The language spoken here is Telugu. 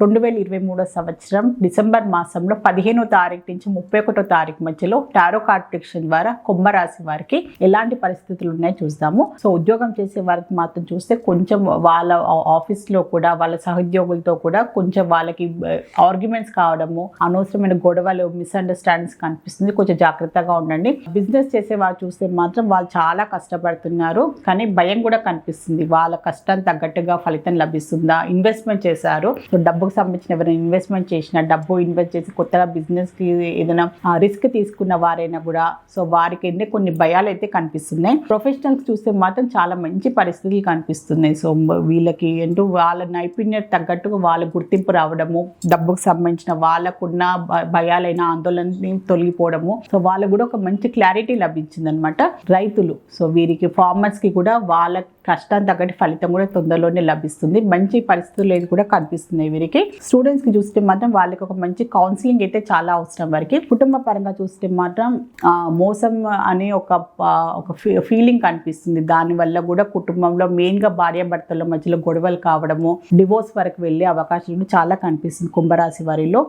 2023 సంవత్సరం డిసెంబర్ మాసంలో 15వ తారీఖు నుంచి 31వ తారీఖు మధ్యలో టారో కార్డ్ ప్రిడిక్షన్ ద్వారా కుంభరాశి వారికి ఎలాంటి పరిస్థితులు ఉన్నాయో చూద్దాము. సో ఉద్యోగం చేసే వారికి మాత్రం చూస్తే కొంచెం వాళ్ళ ఆఫీస్లో కూడా వాళ్ళ సహోద్యోగులతో కూడా కొంచెం వాళ్ళకి ఆర్గ్యుమెంట్స్ కావడము, అనవసరమైన గొడవలు, మిస్అండర్స్టాండింగ్స్ కనిపిస్తుంది. కొంచెం జాగ్రత్తగా ఉండండి. బిజినెస్ చేసే వారు చూస్తే మాత్రం వాళ్ళు చాలా కష్టపడుతున్నారు, కానీ భయం కూడా కనిపిస్తుంది. వాళ్ళ కష్టం తగ్గట్టుగా ఫలితం లభిస్తుందా? ఇన్వెస్ట్మెంట్ చేశారు, సో డబ్బుకు సంబంధించిన ఎవరైనా ఇన్వెస్ట్మెంట్ చేసిన డబ్బు ఇన్వెస్ట్ చేసి కొత్తగా బిజినెస్కి ఏదైనా రిస్క్ తీసుకున్న వారైనా కూడా సో వారికి కొన్ని భయాలు అయితే కనిపిస్తున్నాయి. ప్రొఫెషనల్స్ చూస్తే మాత్రం చాలా మంచి పరిస్థితులు కనిపిస్తున్నాయి. సో వీళ్ళకి ఏంటో వాళ్ళ నైపుణ్యత తగ్గట్టుగా వాళ్ళ గుర్తింపు రావడము, డబ్బుకు సంబంధించిన వాళ్ళకున్న భయాలైన ఆందోళనని తొలగిపోవడము, సో వాళ్ళకు కూడా ఒక మంచి క్లారిటీ లభించింది అనమాట. రైతులు, సో వీరికి ఫార్మర్స్కి కూడా వాళ్ళ కష్టాన్ని తగ్గట్టు ఫలితం కూడా తొందరలోనే లభిస్తుంది. మంచి పరిస్థితులు ఏది కూడా కనిపిస్తున్నాయి వీరికి. స్టూడెంట్స్కి చూస్తే మాత్రం వాళ్ళకి ఒక మంచి కౌన్సిలింగ్ అయితే చాలా అవసరం. వారికి కుటుంబ పరంగా చూస్తే మాత్రం మోసం అనే ఒక ఫీలింగ్ కనిపిస్తుంది. దానివల్ల కూడా కుటుంబంలో మెయిన్గా భార్యాభర్తల మధ్యలో గొడవలు కావడము, డివోర్స్ వరకు వెళ్ళే అవకాశాలు చాలా కనిపిస్తుంది కుంభరాశి వారిలో.